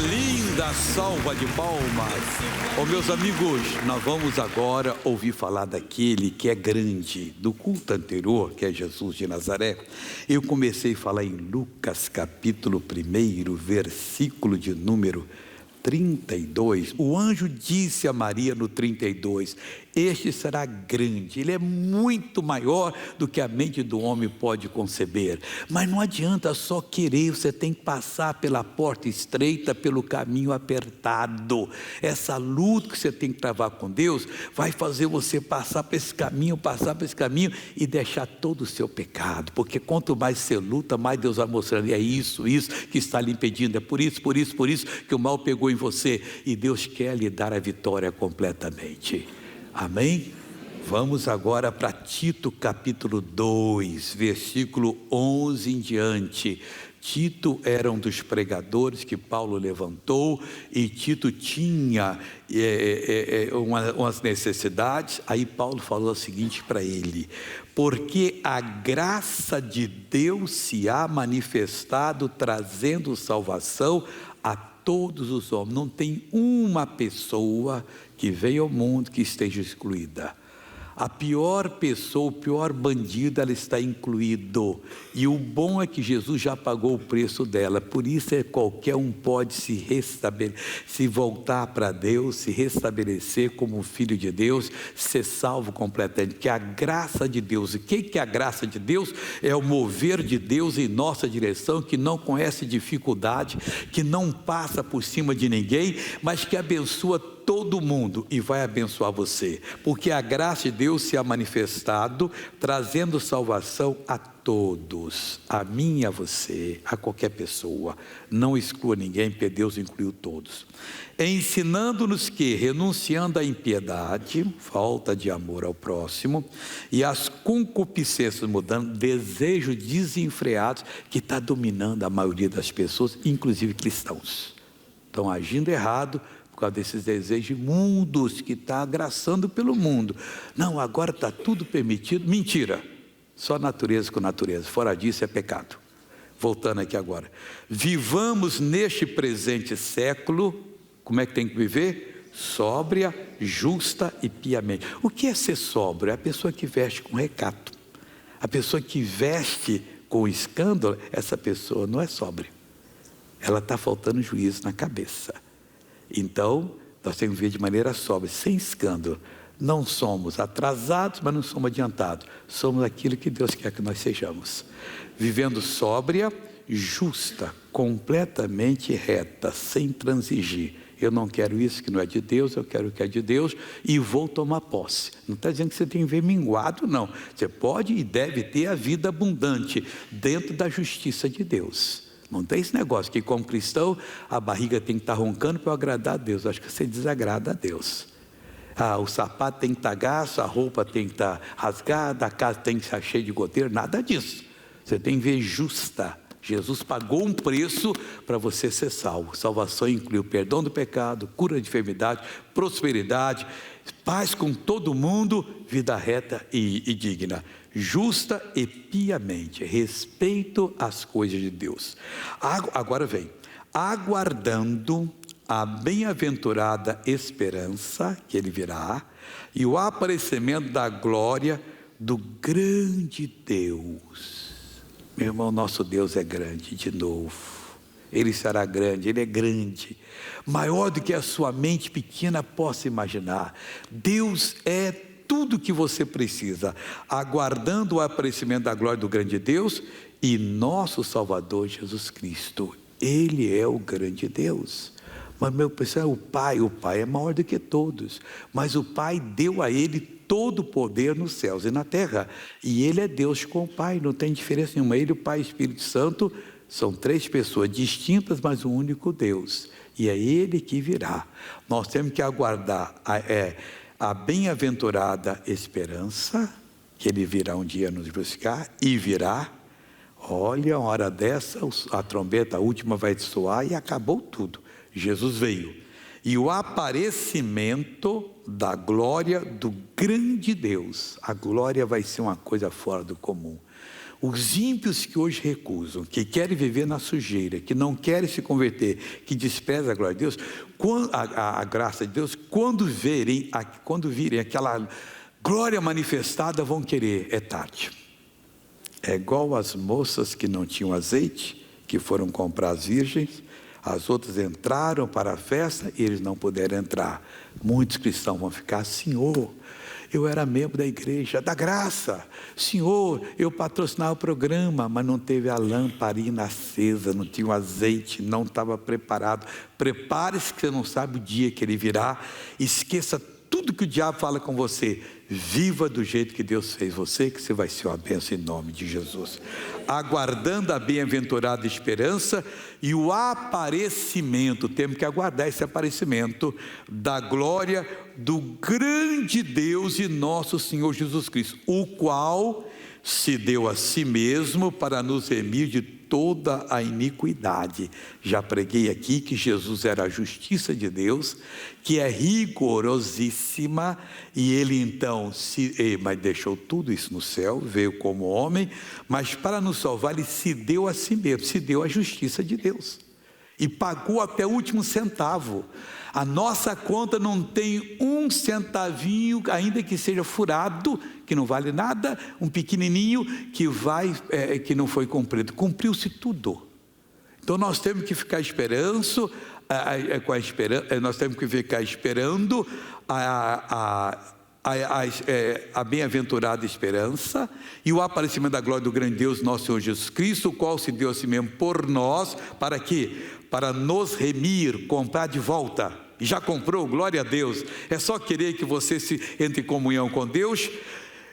linda salva de palmas. Oh, meus amigos, nós vamos agora ouvir falar daquele que é grande. Do culto anterior, que é Jesus de Nazaré, eu comecei a falar em Lucas capítulo 1, versículo de número 32. O anjo disse a Maria no 32: este será grande, ele é muito maior do que a mente do homem pode conceber. Mas não adianta só querer, você tem que passar pela porta estreita, pelo caminho apertado. Essa luta que você tem que travar com Deus vai fazer você passar por esse caminho, e deixar todo o seu pecado, porque quanto mais você luta, mais Deus vai mostrando: é isso que está lhe impedindo, é por isso que o mal pegou em você, e Deus quer lhe dar a vitória completamente. Amém? Vamos agora para Tito capítulo 2, versículo 11 em diante. Tito era um dos pregadores que Paulo levantou, e Tito tinha umas necessidades. Aí Paulo falou o seguinte para ele: porque a graça de Deus se há manifestado, trazendo salvação a todos os homens. Não tem uma pessoa que veio ao mundo que esteja excluída. A pior pessoa, o pior bandido, ela está incluído. E o bom é que Jesus já pagou o preço dela. Por isso qualquer um pode se restabelecer, se voltar para Deus, se restabelecer como filho de Deus, ser salvo completamente. Que a graça de Deus, o que é a graça de Deus? É o mover de Deus em nossa direção, que não conhece dificuldade, que não passa por cima de ninguém, mas que abençoa todo mundo e vai abençoar você, porque a graça de Deus se há manifestado, trazendo salvação a todos, a mim e a você, a qualquer pessoa. Não exclua ninguém, porque Deus incluiu todos. Ensinando-nos que, renunciando à impiedade, falta de amor ao próximo, e às concupiscências mudando, desejos desenfreados, que está dominando a maioria das pessoas, inclusive cristãos, estão agindo errado por causa desses desejos imundos que está agraçando pelo mundo. Não, agora está tudo permitido. Mentira, só natureza com natureza, fora disso é pecado. Voltando aqui agora, vivamos neste presente século, como é que tem que viver? Sóbria, justa e piamente. O que é ser sóbrio? É a pessoa que veste com recato. A pessoa que veste com escândalo, essa pessoa não é sóbria, ela está faltando juízo na cabeça. Então, nós temos que ver de maneira sóbria, sem escândalo. Não somos atrasados, mas não somos adiantados. Somos aquilo que Deus quer que nós sejamos. Vivendo sóbria, justa, completamente reta, sem transigir. Eu não quero isso que não é de Deus, eu quero o que é de Deus e vou tomar posse. Não está dizendo que você tem que ver minguado, não. Você pode e deve ter a vida abundante dentro da justiça de Deus. Não tem esse negócio que, como cristão, a barriga tem que estar roncando para eu agradar a Deus. Acho que você desagrada a Deus. O sapato tem que estar gasto, a roupa tem que estar rasgada, a casa tem que estar cheia de goteira, nada disso. Você tem que ver justa. Jesus pagou um preço para você ser salvo. Salvação inclui o perdão do pecado, cura de enfermidade, prosperidade, paz com todo mundo, vida reta e digna, justa e piamente, respeito às coisas de Deus. Agora vem, aguardando a bem-aventurada esperança, que ele virá, e o aparecimento da glória do grande Deus. Meu irmão, nosso Deus é grande, de novo. Ele será grande, Ele é grande, maior do que a sua mente pequena possa imaginar. Deus é tudo que você precisa, aguardando o aparecimento da glória do grande Deus e nosso Salvador Jesus Cristo. Ele é o grande Deus. Mas meu pessoal, o Pai é maior do que todos, mas o Pai deu a Ele todo o poder nos céus e na terra, e Ele é Deus com o Pai, não tem diferença nenhuma. Ele, o Pai e o Espírito Santo são três pessoas distintas, mas um único Deus, e é Ele que virá. Nós temos que aguardar a bem-aventurada esperança, que Ele virá um dia nos buscar, e virá. Olha, uma hora dessa, a trombeta a última vai soar e acabou tudo. Jesus veio, e o aparecimento da glória do grande Deus. A glória vai ser uma coisa fora do comum. Os ímpios que hoje recusam, que querem viver na sujeira, que não querem se converter, que desprezam a glória de Deus, a graça de Deus, quando virem aquela glória manifestada, vão querer, é tarde. É igual as moças que não tinham azeite, que foram comprar as virgens, as outras entraram para a festa e eles não puderam entrar. Muitos cristãos vão ficar: Senhor, eu era membro da igreja, da graça. Senhor, eu patrocinava o programa, mas não teve a lamparina acesa, não tinha o azeite, não estava preparado. Prepare-se que você não sabe o dia que ele virá. Esqueça tudo que o diabo fala com você. Viva do jeito que Deus fez você, que você vai ser uma bênção em nome de Jesus. Aguardando a bem-aventurada esperança e o aparecimento, temos que aguardar esse aparecimento da glória do grande Deus e nosso Senhor Jesus Cristo, o qual se deu a si mesmo para nos remir de toda a iniquidade. Já preguei aqui que Jesus era a justiça de Deus, que é rigorosíssima, e ele então mas deixou tudo isso no céu, veio como homem, mas para nos salvar ele se deu a si mesmo, se deu a justiça de Deus e pagou até o último centavo. A nossa conta não tem um centavinho, ainda que seja furado, que não vale nada, um pequenininho que não foi cumprido. Cumpriu-se tudo. Então nós temos que ficar esperando a bem-aventurada esperança e o aparecimento da glória do grande Deus, nosso Senhor Jesus Cristo, o qual se deu a si mesmo por nós, para quê? Para nos remir, comprar de volta. E já comprou, glória a Deus. É só querer que você entre em comunhão com Deus,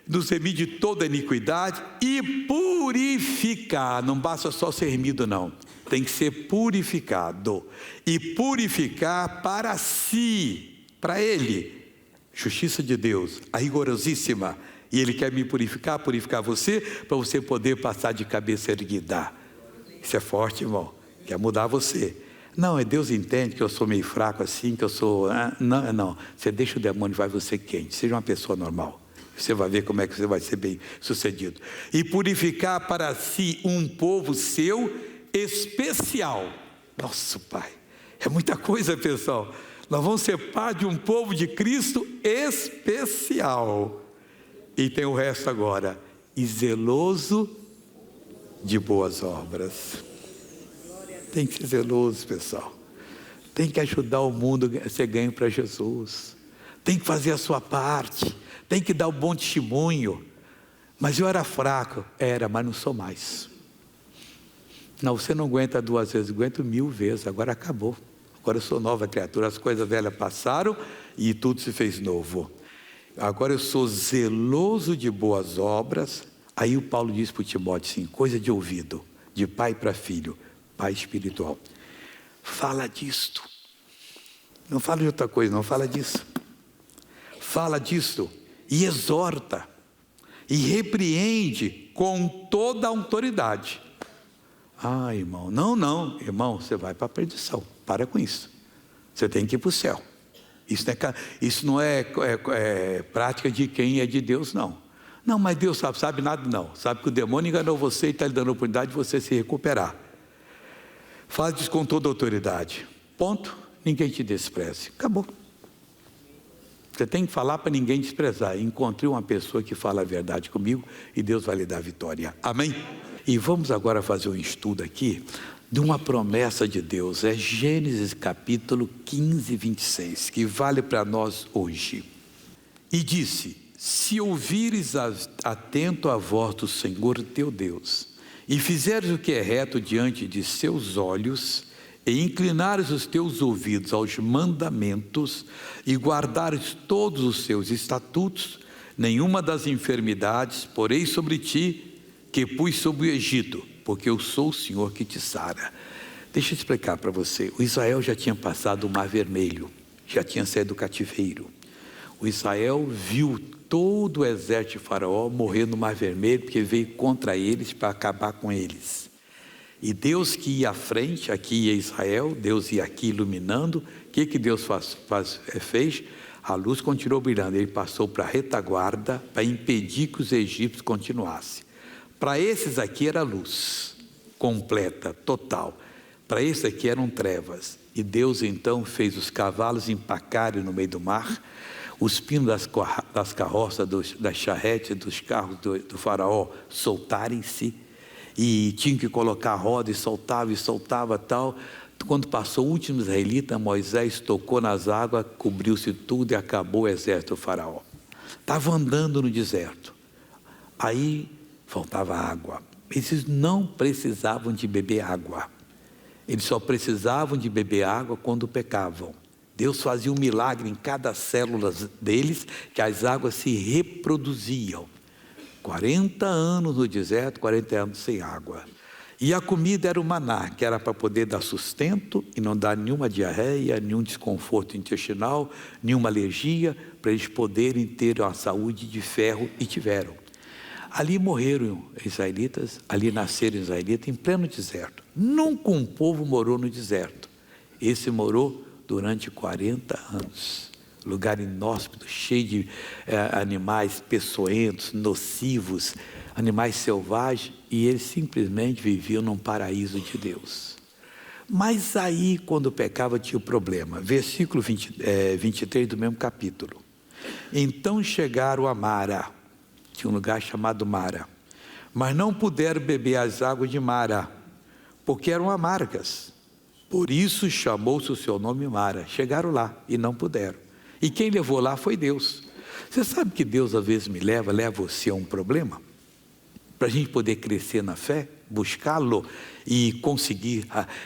nos remir de toda iniquidade e purificar. Não basta só ser remido, não. Tem que ser purificado. E purificar para si, para Ele. Justiça de Deus, a rigorosíssima. E Ele quer me purificar você, para você poder passar de cabeça erguida. Isso é forte, irmão. Quer mudar você. Não, Deus entende que eu sou meio fraco assim, que eu sou... Não. Você deixa o demônio, vai você quente. Seja uma pessoa normal. Você vai ver como é que você vai ser bem sucedido. E purificar para si um povo seu especial. Nossa, Pai. É muita coisa, pessoal. Nós vamos ser parte de um povo de Cristo especial. E tem o resto agora. E zeloso de boas obras. Tem que ser zeloso, pessoal. Tem que ajudar o mundo a ser ganho para Jesus. Tem que fazer a sua parte. Tem que dar um bom testemunho. Mas eu era fraco. Mas não sou mais. Não, você não aguenta 2 vezes, aguento 1000 vezes. Agora acabou. Agora eu sou nova criatura. As coisas velhas passaram e tudo se fez novo. Agora eu sou zeloso de boas obras. Aí o Paulo diz para o Timóteo assim, coisa de ouvido, de pai para filho. Pai espiritual, fala disto, não fala de outra coisa, não fala disso, fala disto e exorta e repreende com toda a autoridade. Irmão, não, irmão, você vai para a perdição, para com isso, você tem que ir para o céu. Isso não é prática de quem é de Deus, não. Não, mas Deus sabe nada, não, sabe que o demônio enganou você e está lhe dando a oportunidade de você se recuperar. Fala disso com toda a autoridade. Ponto. Ninguém te despreze. Acabou. Você tem que falar para ninguém desprezar. Encontrei uma pessoa que fala a verdade comigo e Deus vai lhe dar a vitória. Amém? E vamos agora fazer um estudo aqui de uma promessa de Deus. É Gênesis capítulo 15, 26, que vale para nós hoje. E disse, se ouvires atento a voz do Senhor teu Deus, e fizeres o que é reto diante de seus olhos, e inclinares os teus ouvidos aos mandamentos, e guardares todos os seus estatutos, nenhuma das enfermidades porei sobre ti, que pus sobre o Egito, porque eu sou o Senhor que te sara. Deixa eu explicar para você. O Israel já tinha passado o Mar Vermelho, já tinha saído do cativeiro. O Israel viu todo o exército de Faraó morrer no Mar Vermelho, porque veio contra eles para acabar com eles. E Deus que ia à frente, aqui ia Israel, Deus ia aqui iluminando. O que Deus fez? A luz continuou brilhando, ele passou para a retaguarda para impedir que os egípcios continuassem. Para esses aqui era luz, completa, total. Para esses aqui eram trevas. E Deus então fez os cavalos empacarem no meio do mar, os pinos das carroças, das charretes, dos carros do faraó soltarem-se, e tinha que colocar a roda e soltava tal. Quando passou o último israelita, Moisés tocou nas águas, cobriu-se tudo e acabou o exército do faraó. Estava andando no deserto, aí faltava água. Eles não precisavam de beber água, eles só precisavam de beber água quando pecavam. Deus fazia um milagre em cada célula deles, que as águas se reproduziam. 40 anos no deserto, 40 anos sem água. E a comida era o maná, que era para poder dar sustento e não dar nenhuma diarreia, nenhum desconforto intestinal, nenhuma alergia, para eles poderem ter uma saúde de ferro, e tiveram. Ali morreram israelitas, ali nasceram israelitas em pleno deserto. Nunca um povo morou no deserto. Esse morou durante 40 anos. Lugar inóspito, cheio de animais peçonhentos, nocivos, animais selvagens, e eles simplesmente viviam num paraíso de Deus. Mas aí, quando pecava, tinha o problema. Versículo 23 do mesmo capítulo. Então chegaram a Mara, tinha um lugar chamado Mara, mas não puderam beber as águas de Mara, porque eram amargas. Por isso chamou-se o seu nome Mara. Chegaram lá e não puderam. E quem levou lá foi Deus. Você sabe que Deus às vezes leva você a um problema? Para a gente poder crescer na fé, buscá-lo e conseguir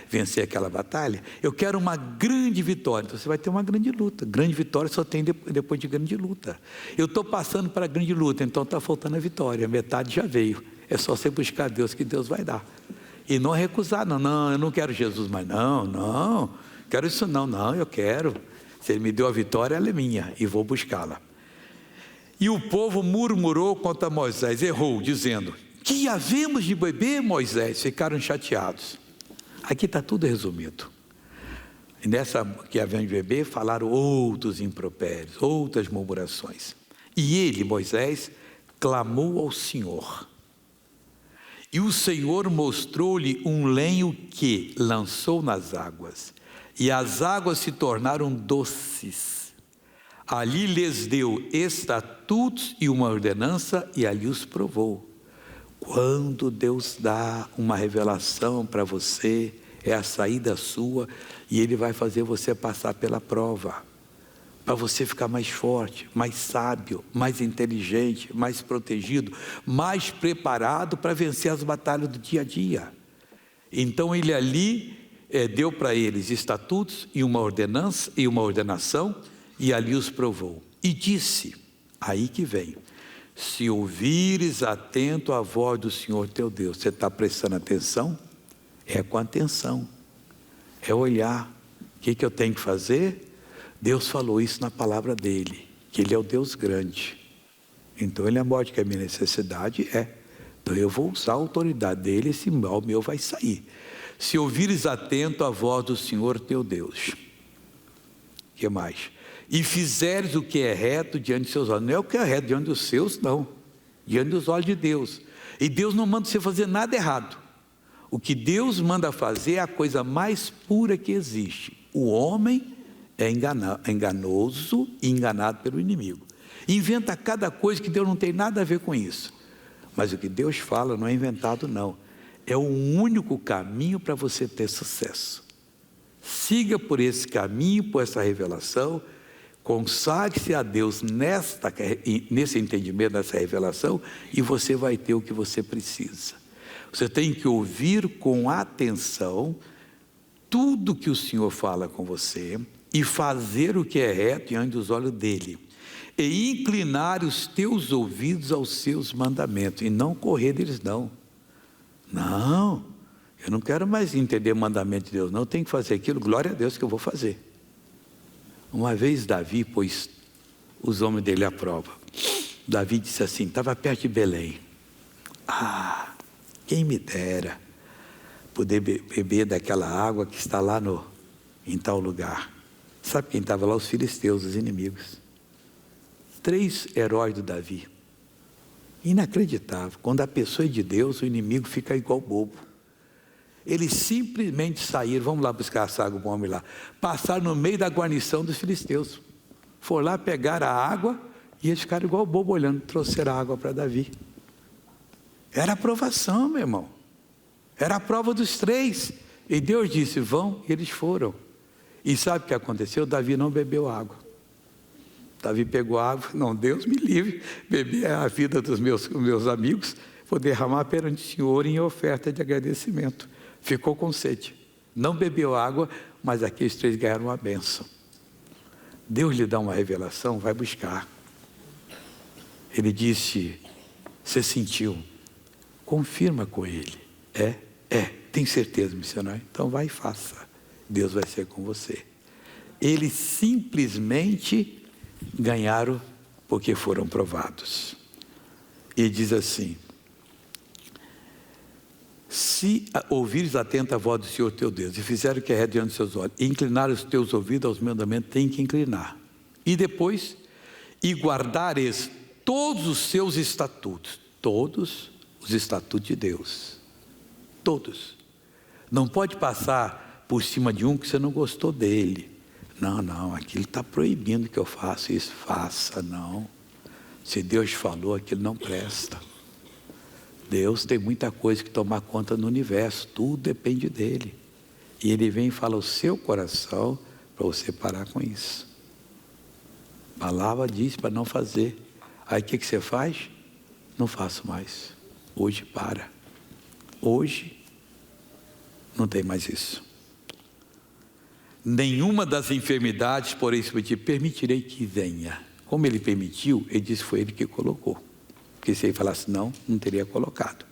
vencer aquela batalha. Eu quero uma grande vitória. Então você vai ter uma grande luta. Grande vitória só tem depois de grande luta. Eu estou passando para a grande luta, então está faltando a vitória. A metade já veio. É só você buscar Deus que Deus vai dar. E não recusar, não, eu não quero Jesus mais, não, quero isso não, eu quero. Se Ele me deu a vitória, ela é minha, e vou buscá-la. E o povo murmurou contra Moisés, errou, dizendo: que havemos de beber, Moisés? Ficaram chateados. Aqui está tudo resumido. E nessa que havemos de beber, falaram outros impropérios, outras murmurações. E ele, Moisés, clamou ao Senhor. E o Senhor mostrou-lhe um lenho que lançou nas águas, e as águas se tornaram doces. Ali lhes deu estatutos e uma ordenança, e ali os provou. Quando Deus dá uma revelação para você, é a saída sua, e Ele vai fazer você passar pela prova, para você ficar mais forte, mais sábio, mais inteligente, mais protegido, mais preparado para vencer as batalhas do dia a dia. Então Ele ali deu para eles estatutos e uma ordenança e uma ordenação, e ali os provou. E disse, aí que vem: se ouvires atento a voz do Senhor teu Deus. Você está prestando atenção? É com atenção, é olhar. O que eu tenho que fazer? Deus falou isso na palavra dele, que Ele é o Deus grande. Então Ele é maior que a minha necessidade, então eu vou usar a autoridade dele, esse mal meu vai sair. Se ouvires atento a voz do Senhor teu Deus. O que mais? E fizeres o que é reto diante dos seus olhos. Não é o que é reto diante dos seus, não. Diante dos olhos de Deus. E Deus não manda você fazer nada errado. O que Deus manda fazer é a coisa mais pura que existe. O homem é enganoso e enganado pelo inimigo. Inventa cada coisa que Deus não tem nada a ver com isso. Mas o que Deus fala não é inventado, não. É o único caminho para você ter sucesso. Siga por esse caminho, por essa revelação. Consagre-se a Deus nesse entendimento, nessa revelação, e você vai ter o que você precisa. Você tem que ouvir com atenção tudo que o Senhor fala com você e fazer o que é reto diante dos olhos dele, e inclinar os teus ouvidos aos seus mandamentos, e não correr deles, não, eu não quero mais entender o mandamento de Deus, não, eu tenho que fazer aquilo, glória a Deus que eu vou fazer. Uma vez Davi pôs os homens dele à prova. Davi disse assim, estava perto de Belém: quem me dera poder beber daquela água que está lá em tal lugar. Sabe quem estava lá? Os filisteus, os inimigos. 3 heróis do Davi. Inacreditável. Quando a pessoa é de Deus, o inimigo fica igual bobo. Eles simplesmente saíram, vamos lá buscar essa água, vamos lá. Passaram no meio da guarnição dos filisteus. Foram lá, pegaram a água e eles ficaram igual bobo olhando, trouxeram a água para Davi. Era a provação, meu irmão. Era a prova dos 3. E Deus disse, vão, e eles foram. E sabe o que aconteceu? Davi não bebeu água. Davi pegou água, não, Deus me livre, beber a vida dos meus amigos, vou derramar perante o Senhor em oferta de agradecimento. Ficou com sede. Não bebeu água, mas aqueles 3 ganharam uma bênção. Deus lhe dá uma revelação, vai buscar. Ele disse, você sentiu? Confirma com ele. Tem certeza, missionário? Então vai e faça. Deus vai ser com você. Eles simplesmente ganharam porque foram provados. E diz assim, se ouvires atento a voz do Senhor teu Deus, e fizeram o que é reto diante dos seus olhos, e inclinar os teus ouvidos aos mandamentos, tem que inclinar. E depois, e guardares todos os seus estatutos, todos os estatutos de Deus, todos. Não pode passar por cima de um que você não gostou dele. Não, aquilo está proibindo que eu faça isso. Faça, não. Se Deus falou, aquilo não presta. Deus tem muita coisa que tomar conta no universo, tudo depende dele. E ele vem e fala o seu coração para você parar com isso. A palavra diz para não fazer. Aí o que você faz? Não faço mais. Hoje para. Hoje não tem mais isso. Nenhuma das enfermidades, porém, permitirei que venha. Como ele permitiu, ele disse que foi ele que colocou. Porque se ele falasse não teria colocado.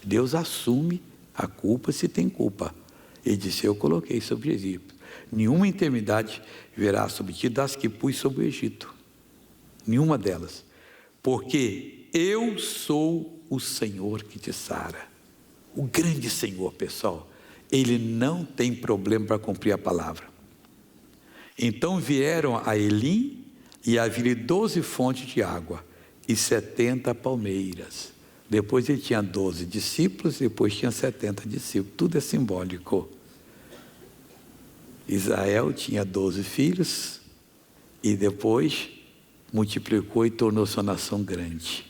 Deus assume a culpa se tem culpa. Ele disse, eu coloquei sobre o Egito. Nenhuma enfermidade verá sobre ti das que pus sobre o Egito. Nenhuma delas. Porque eu sou o Senhor que te sara. O grande Senhor, pessoal, ele não tem problema para cumprir a palavra. Então vieram a Elim e havia 12 fontes de água e 70 palmeiras. Depois ele tinha 12 discípulos, depois tinha 70 discípulos. Tudo é simbólico. Israel tinha 12 filhos e depois multiplicou e tornou-se uma nação grande.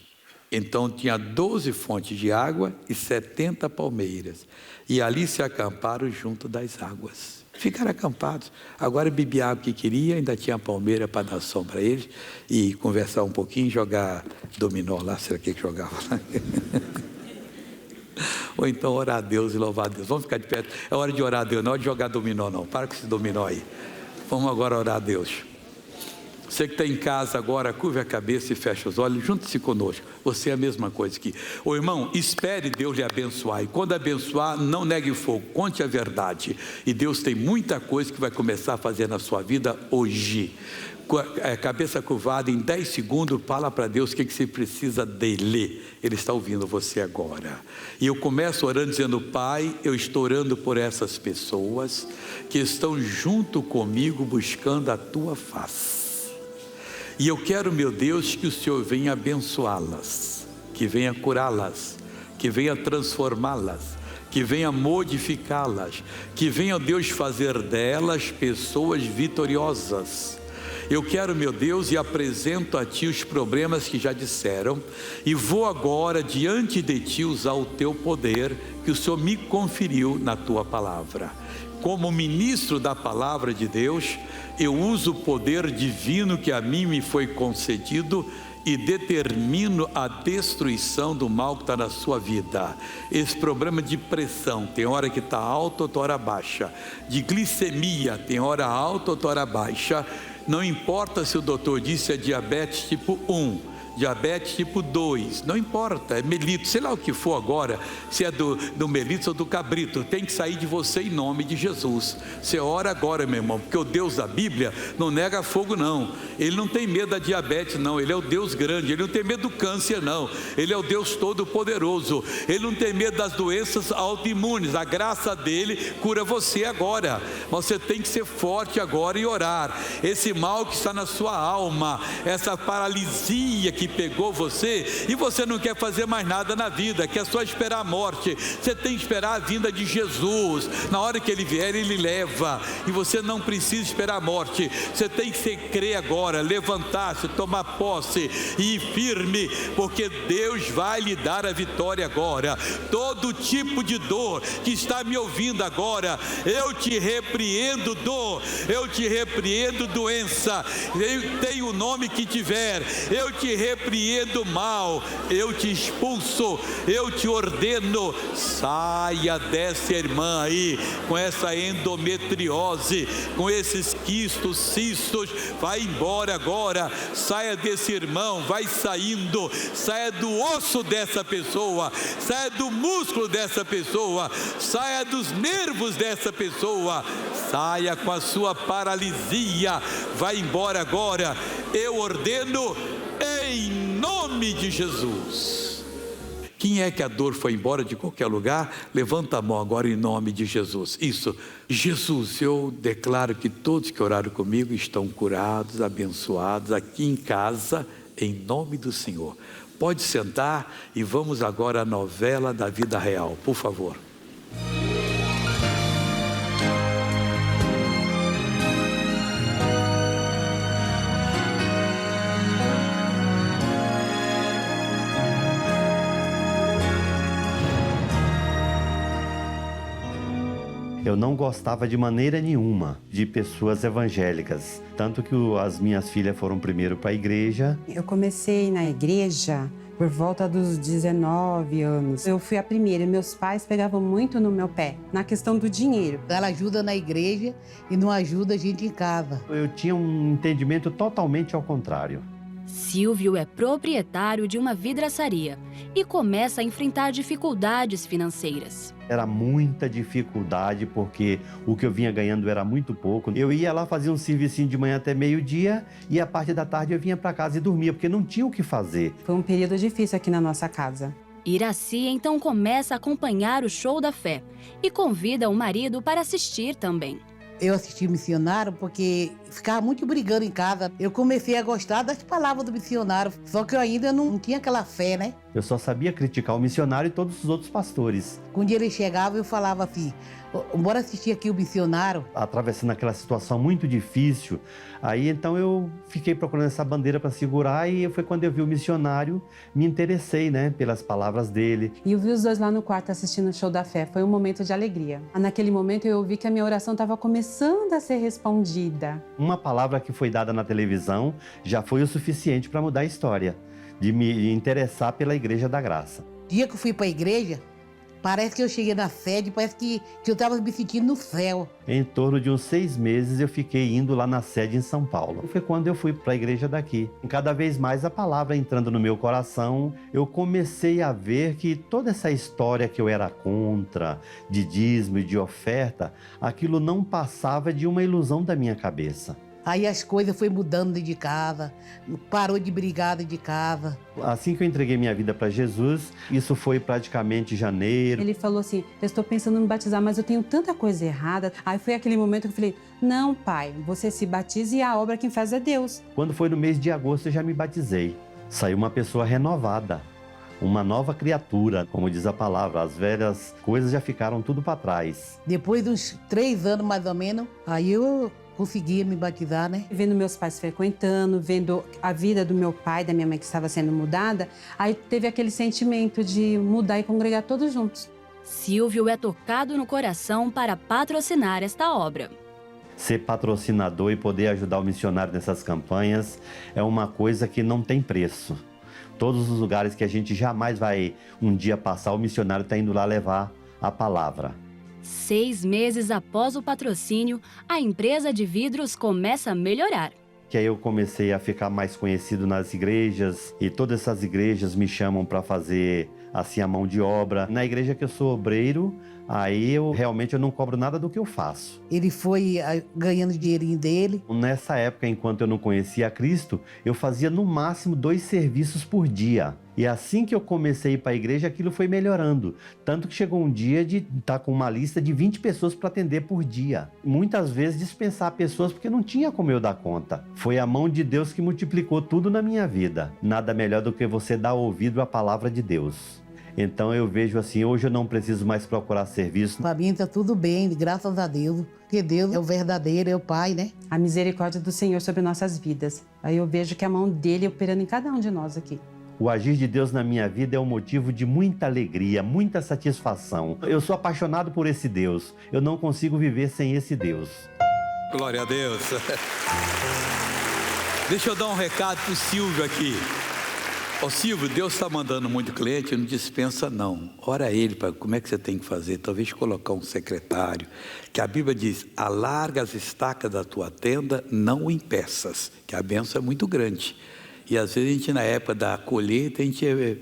Então tinha 12 fontes de água e 70 palmeiras. E ali se acamparam junto das águas. Ficaram acampados. Agora bebia a água que queria, ainda tinha palmeira para dar sombra a eles. E conversar um pouquinho, jogar dominó lá. Será que jogava lá? Ou então orar a Deus e louvar a Deus. Vamos ficar de pé. É hora de orar a Deus, não é hora de jogar dominó não. Para com esse dominó aí. Vamos agora orar a Deus. Você que está em casa agora, curve a cabeça e fecha os olhos, junte-se conosco. Você é a mesma coisa aqui. Ô irmão, espere Deus lhe abençoar. E quando abençoar, não negue o fogo, conte a verdade. E Deus tem muita coisa que vai começar a fazer na sua vida hoje. Cabeça curvada, em 10 segundos, fala para Deus o que você precisa dele. Ele está ouvindo você agora. E eu começo orando dizendo, Pai, eu estou orando por essas pessoas que estão junto comigo buscando a tua face. E eu quero, meu Deus, que o Senhor venha abençoá-las, que venha curá-las, que venha transformá-las, que venha modificá-las, que venha, Deus, fazer delas pessoas vitoriosas. Eu quero, meu Deus, e apresento a Ti os problemas que já disseram, e vou agora diante de Ti usar o Teu poder, que o Senhor me conferiu na Tua palavra. Como ministro da palavra de Deus, eu uso o poder divino que a mim me foi concedido e determino a destruição do mal que está na sua vida. Esse problema de pressão, tem hora que está alta, outra hora baixa. De glicemia, tem hora alta, outra hora baixa. Não importa se o doutor disse é diabetes tipo 1, diabetes tipo 2, não importa, é melito, sei lá o que for agora, se é do melito ou do cabrito, tem que sair de você em nome de Jesus. Você ora agora, meu irmão, porque o Deus da Bíblia não nega fogo não, Ele não tem medo da diabetes não, Ele é o Deus grande, Ele não tem medo do câncer não, Ele é o Deus todo poderoso, Ele não tem medo das doenças autoimunes, a graça dEle cura você agora, mas você tem que ser forte agora e orar. Esse mal que está na sua alma, essa paralisia que que pegou você e você não quer fazer mais nada na vida, quer só esperar a morte. Você tem que esperar a vinda de Jesus. Na hora que Ele vier, Ele leva, e você não precisa esperar a morte. Você tem que crer agora, levantar-se, tomar posse e ir firme, porque Deus vai lhe dar a vitória agora. Todo tipo de dor que está me ouvindo agora, eu te repreendo dor, eu te repreendo doença, tem o nome que tiver, eu te repreendo mal, eu te expulso, eu te ordeno, saia dessa irmã aí, com essa endometriose, com esses quistos, cistos, vai embora agora, saia desse irmão, vai saindo, saia do osso dessa pessoa, saia do músculo dessa pessoa, saia dos nervos dessa pessoa, saia com a sua paralisia, vai embora agora, eu ordeno em nome de Jesus. Quem é que a dor foi embora de qualquer lugar? Levanta a mão agora em nome de Jesus. Isso, Jesus, eu declaro que todos que oraram comigo estão curados, abençoados aqui em casa, em nome do Senhor. Pode sentar e vamos agora à novela da vida real, por favor. Eu não gostava de maneira nenhuma de pessoas evangélicas, tanto que as minhas filhas foram primeiro para a igreja. Eu comecei na igreja por volta dos 19 anos. Eu fui a primeira e meus pais pegavam muito no meu pé, na questão do dinheiro. Ela ajuda na igreja e não ajuda a gente em casa. Eu tinha um entendimento totalmente ao contrário. Silvio é proprietário de uma vidraçaria e começa a enfrentar dificuldades financeiras. Era muita dificuldade porque o que eu vinha ganhando era muito pouco. Eu ia lá, fazia um serviço de manhã até meio-dia e a parte da tarde eu vinha para casa e dormia, porque não tinha o que fazer. Foi um período difícil aqui na nossa casa. Iraci então começa a acompanhar o show da fé e convida o marido para assistir também. Eu assisti missionário porque ficava muito brigando em casa. Eu comecei a gostar das palavras do missionário, só que eu ainda não tinha aquela fé, né? Eu só sabia criticar o missionário e todos os outros pastores. Quando ele chegava, eu falava assim, bora assistir aqui o missionário. Atravessando aquela situação muito difícil, aí então eu fiquei procurando essa bandeira para segurar e foi quando eu vi o missionário, me interessei, né, pelas palavras dele. E eu vi os dois lá no quarto assistindo o show da fé, foi um momento de alegria. Naquele momento eu vi que a minha oração estava começando a ser respondida. Uma palavra que foi dada na televisão já foi o suficiente para mudar a história, de me interessar pela Igreja da Graça. Dia que eu fui para a igreja, parece que eu cheguei na sede, parece que eu estava me sentindo no céu. Em torno de uns 6 meses eu fiquei indo lá na sede em São Paulo. Foi quando eu fui para a igreja daqui. Cada vez mais a palavra entrando no meu coração, eu comecei a ver que toda essa história que eu era contra, de dízimo e de oferta, aquilo não passava de uma ilusão da minha cabeça. Aí as coisas foram mudando dentro de casa, parou de brigar dentro de casa. Assim que eu entreguei minha vida para Jesus, isso foi praticamente janeiro. Ele falou assim, eu estou pensando em me batizar, mas eu tenho tanta coisa errada. Aí foi aquele momento que eu falei, não pai, você se batiza e a obra quem faz é Deus. Quando foi no mês de agosto eu já me batizei. Saiu uma pessoa renovada, uma nova criatura, como diz a palavra. As velhas coisas já ficaram tudo para trás. Depois de uns 3 anos mais ou menos, aí eu conseguia me batizar, né? Vendo meus pais frequentando, vendo a vida do meu pai, da minha mãe que estava sendo mudada, aí teve aquele sentimento de mudar e congregar todos juntos. Silvio é tocado no coração para patrocinar esta obra. Ser patrocinador e poder ajudar o missionário nessas campanhas é uma coisa que não tem preço. Todos os lugares que a gente jamais vai um dia passar, o missionário está indo lá levar a palavra. 6 meses após o patrocínio, a empresa de vidros começa a melhorar. Que aí eu comecei a ficar mais conhecido nas igrejas e todas essas igrejas me chamam para fazer assim a mão de obra. Na igreja que eu sou obreiro, Aí realmente eu não cobro nada do que eu faço. Ele foi ganhando o dinheirinho dele. Nessa época, enquanto eu não conhecia Cristo, eu fazia no máximo 2 serviços por dia. E assim que eu comecei a ir para a igreja, aquilo foi melhorando. Tanto que chegou um dia de estar com uma lista de 20 pessoas para atender por dia. Muitas vezes dispensar pessoas porque não tinha como eu dar conta. Foi a mão de Deus que multiplicou tudo na minha vida. Nada melhor do que você dar ouvido à palavra de Deus. Então eu vejo assim, hoje eu não preciso mais procurar serviço. Para mim está tudo bem, graças a Deus. Porque Deus é o verdadeiro, é o Pai, né? A misericórdia do Senhor sobre nossas vidas. Aí eu vejo que a mão dele operando em cada um de nós aqui. O agir de Deus na minha vida é um motivo de muita alegria, muita satisfação. Eu sou apaixonado por esse Deus. Eu não consigo viver sem esse Deus. Glória a Deus. Deixa eu dar um recado para o Silvio aqui. Ô Silvio, Deus está mandando muito cliente, não dispensa não. Ora a ele, para como é que você tem que fazer. Talvez colocar um secretário. Que a Bíblia diz, alarga as estacas da tua tenda, não o impeças. Que a bênção é muito grande. E às vezes a gente, na época da colheita, a gente é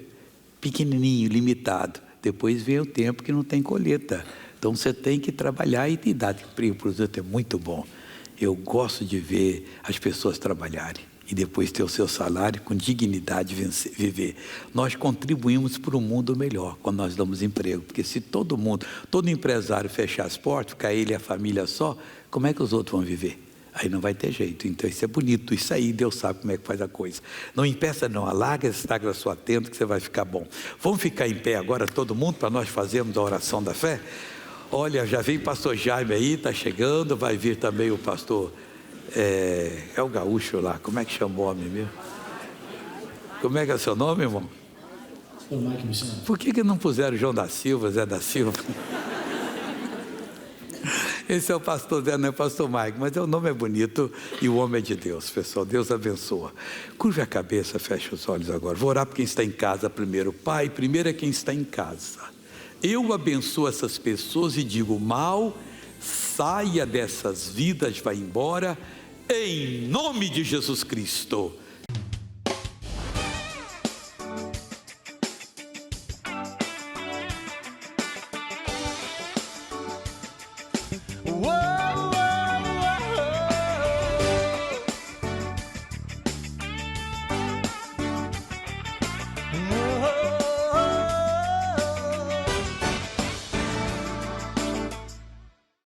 pequenininho, limitado. Depois vem o tempo que não tem colheita. Então você tem que trabalhar e dar emprego para os outros, é muito bom. Eu gosto de ver as pessoas trabalharem e depois ter o seu salário com dignidade viver. Nós contribuímos para um mundo melhor quando nós damos emprego, porque se todo empresário fechar as portas, ficar ele e a família só, como é que os outros vão viver? Aí não vai ter jeito. Então isso é bonito, isso aí Deus sabe como é que faz a coisa. Não impeça não, alarga essa estaca da sua tenda que você vai ficar bom. Vamos ficar em pé agora todo mundo para nós fazermos a oração da fé? Olha, já vem o pastor Jaime aí, está chegando, vai vir também o pastor... É o gaúcho lá, como é que chama o homem mesmo? Como é que é seu nome, irmão? Por que não puseram João da Silva, Zé da Silva? Esse é o pastor Zé, não é o pastor Mike, mas o nome é bonito e o homem é de Deus, pessoal. Deus abençoa. Curve a cabeça, feche os olhos agora. Vou orar por quem está em casa primeiro. Pai, primeiro é quem está em casa. Eu abençoo essas pessoas e digo, mal, saia dessas vidas, vai embora, em nome de Jesus Cristo.